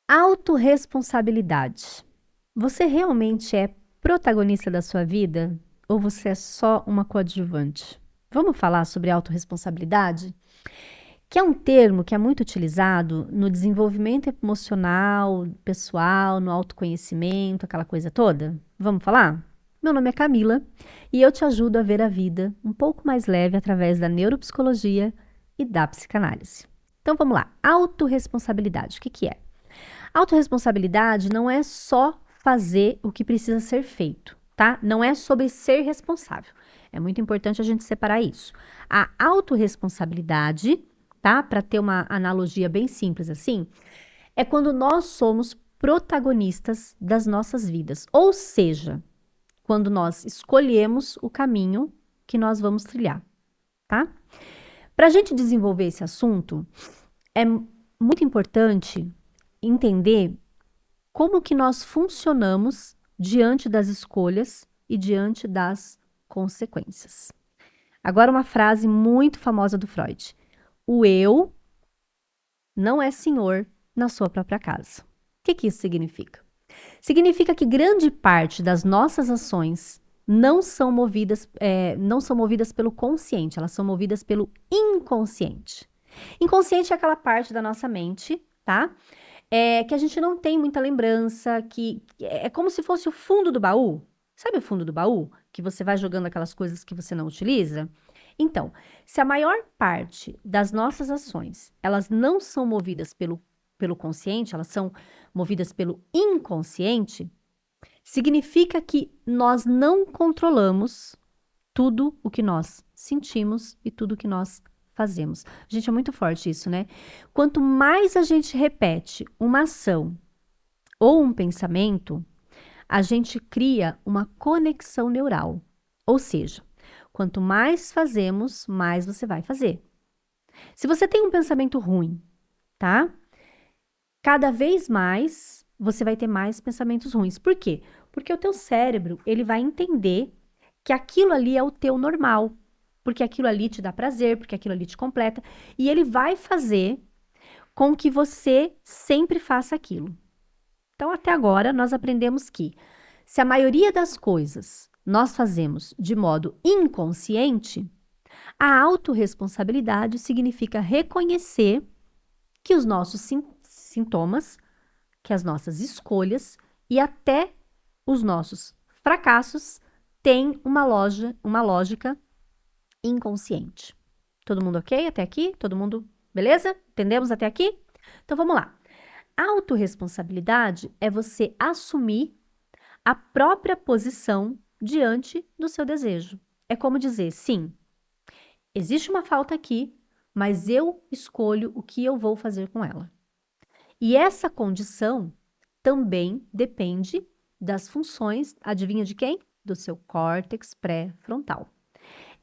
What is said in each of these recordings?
Autorresponsabilidade. Você realmente é protagonista da sua vida ou você é só uma coadjuvante? Vamos falar sobre autorresponsabilidade? Que é um termo que é muito utilizado no desenvolvimento emocional, pessoal, no autoconhecimento, aquela coisa toda? Vamos falar? Meu nome é Camila e eu te ajudo a ver a vida um pouco mais leve através da neuropsicologia e da psicanálise. Então vamos lá. Autorresponsabilidade, o que que é? Autorresponsabilidade não é só fazer o que precisa ser feito, tá? Não é sobre ser responsável. É muito importante a gente separar isso. A autorresponsabilidade, tá? Para ter uma analogia bem simples assim, é quando nós somos protagonistas das nossas vidas. Ou seja, quando nós escolhemos o caminho que nós vamos trilhar, tá? Para a gente desenvolver esse assunto, é muito importante entender como que nós funcionamos diante das escolhas e diante das consequências. Agora uma frase muito famosa do Freud. O eu não é senhor na sua própria casa. O que isso significa? Significa que grande parte das nossas ações não são movidas pelo consciente, elas são movidas pelo inconsciente. Inconsciente é aquela parte da nossa mente, tá? Que a gente não tem muita lembrança, que é como se fosse o fundo do baú. Sabe o fundo do baú? Que você vai jogando aquelas coisas que você não utiliza? Então, se a maior parte das nossas ações, elas não são movidas pelo consciente, elas são movidas pelo inconsciente, significa que nós não controlamos tudo o que nós sentimos e tudo o que nós fazemos. Gente, é muito forte isso, né? Quanto mais a gente repete uma ação ou um pensamento, a gente cria uma conexão neural. Ou seja, quanto mais fazemos, mais você vai fazer. Se você tem um pensamento ruim, tá? Cada vez mais você vai ter mais pensamentos ruins. Por quê? Porque o teu cérebro, ele vai entender que aquilo ali é o teu normal, porque aquilo ali te dá prazer, porque aquilo ali te completa, e ele vai fazer com que você sempre faça aquilo. Então, até agora, nós aprendemos que se a maioria das coisas nós fazemos de modo inconsciente, a autorresponsabilidade significa reconhecer que os nossos sintomas, que as nossas escolhas e até os nossos fracassos têm uma lógica inconsciente. Todo mundo ok até aqui? Todo mundo beleza? Entendemos até aqui? Então vamos lá. Autorresponsabilidade é você assumir a própria posição diante do seu desejo. É como dizer, sim, existe uma falta aqui, mas eu escolho o que eu vou fazer com ela. E essa condição também depende das funções, adivinha de quem? Do seu córtex pré-frontal.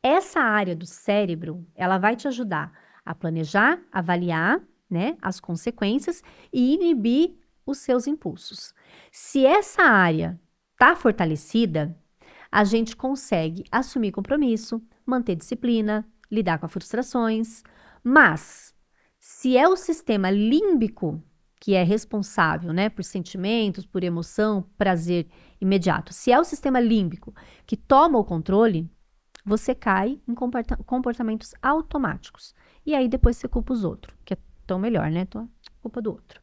Essa área do cérebro, ela vai te ajudar a planejar, avaliar, né, as consequências e inibir os seus impulsos. Se essa área está fortalecida, a gente consegue assumir compromisso, manter disciplina, lidar com as frustrações, mas se é o sistema límbico que é responsável, né, por sentimentos, por emoção, prazer imediato, se é o sistema límbico que toma o controle, você cai em comportamentos automáticos. E aí depois você culpa os outros, que é tão melhor, né? Então, culpa do outro.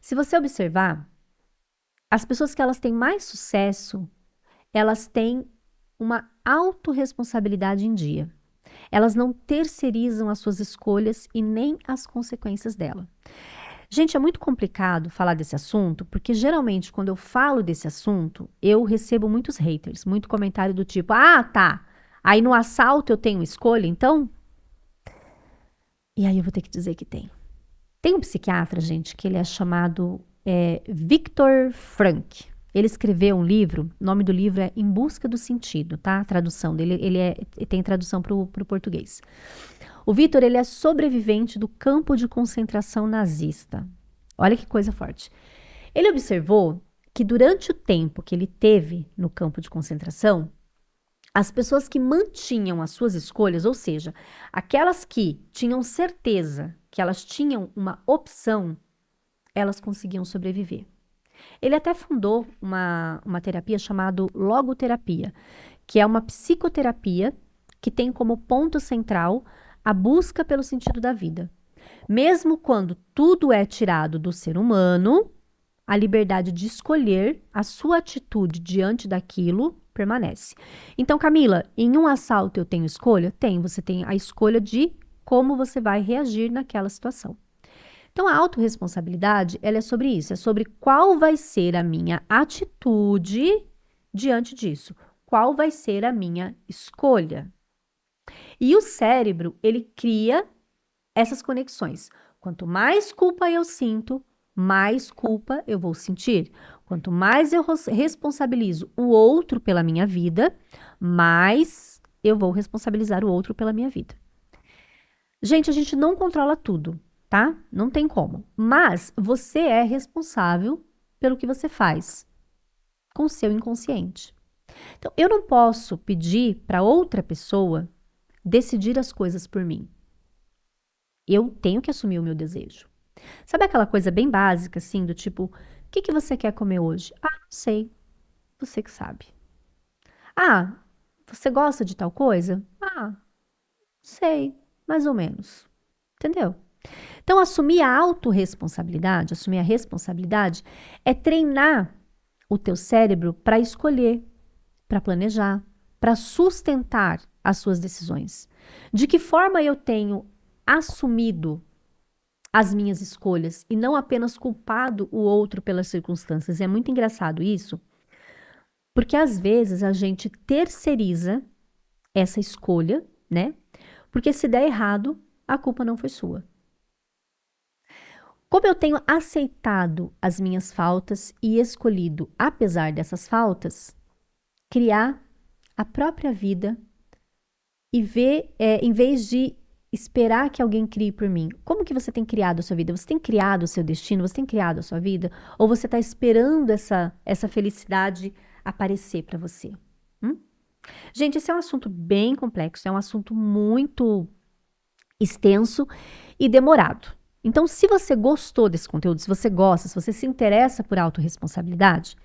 Se você observar, as pessoas que elas têm mais sucesso, elas têm uma autorresponsabilidade em dia. Elas não terceirizam as suas escolhas e nem as consequências dela. Gente, é muito complicado falar desse assunto, porque geralmente quando eu falo desse assunto, eu recebo muitos haters, muito comentário do tipo, ah, tá, aí no assalto eu tenho escolha, então? E aí eu vou ter que dizer que tem. Tem um psiquiatra, gente, que ele é chamado Viktor Frankl. Ele escreveu um livro, o nome do livro é Em Busca do Sentido, tá? A tradução dele, ele tem tradução para o português. O Viktor, ele é sobrevivente do campo de concentração nazista. Olha que coisa forte. Ele observou que durante o tempo que ele teve no campo de concentração, as pessoas que mantinham as suas escolhas, ou seja, aquelas que tinham certeza que elas tinham uma opção, elas conseguiam sobreviver. Ele até fundou uma terapia chamada logoterapia, que é uma psicoterapia que tem como ponto central a busca pelo sentido da vida. Mesmo quando tudo é tirado do ser humano, a liberdade de escolher a sua atitude diante daquilo permanece. Então, Camila, em um assalto eu tenho escolha? Tem, você tem a escolha de como você vai reagir naquela situação. Então, a autorresponsabilidade, ela é sobre isso, é sobre qual vai ser a minha atitude diante disso, qual vai ser a minha escolha. E o cérebro, ele cria essas conexões. Quanto mais culpa eu sinto, mais culpa eu vou sentir. Quanto mais eu responsabilizo o outro pela minha vida, mais eu vou responsabilizar o outro pela minha vida. Gente, a gente não controla tudo, tá? Não tem como. Mas você é responsável pelo que você faz com o seu inconsciente. Então, eu não posso pedir para outra pessoa decidir as coisas por mim. Eu tenho que assumir o meu desejo. Sabe aquela coisa bem básica, assim, do tipo, o que você quer comer hoje? Ah, não sei. Você que sabe. Ah, você gosta de tal coisa? Ah, sei, mais ou menos. Entendeu? Então, assumir a autorresponsabilidade, assumir a responsabilidade, é treinar o teu cérebro para escolher, para planejar, para sustentar as suas decisões. De que forma eu tenho assumido as minhas escolhas e não apenas culpado o outro pelas circunstâncias. É muito engraçado isso, porque às vezes a gente terceiriza essa escolha, né? Porque se der errado, a culpa não foi sua. Como eu tenho aceitado as minhas faltas e escolhido, apesar dessas faltas, criar a própria vida e ver, em vez de esperar que alguém crie por mim. Como que você tem criado a sua vida? Você tem criado o seu destino? Você tem criado a sua vida? Ou você está esperando essa felicidade aparecer para você? Gente, esse é um assunto bem complexo, é um assunto muito extenso e demorado. Então, se você gostou desse conteúdo, se você gosta, se você se interessa por autorresponsabilidade,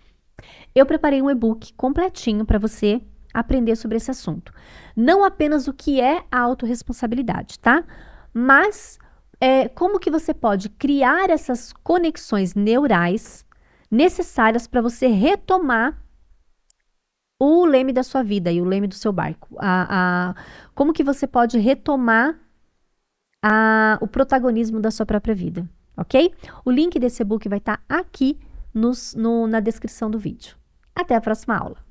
eu preparei um e-book completinho para você aprender sobre esse assunto. Não apenas o que é a autorresponsabilidade, tá? Mas como que você pode criar essas conexões neurais necessárias para você retomar o leme da sua vida e o leme do seu barco. Como que você pode retomar o protagonismo da sua própria vida, ok? O link desse e-book vai estar aqui na descrição do vídeo. Até a próxima aula!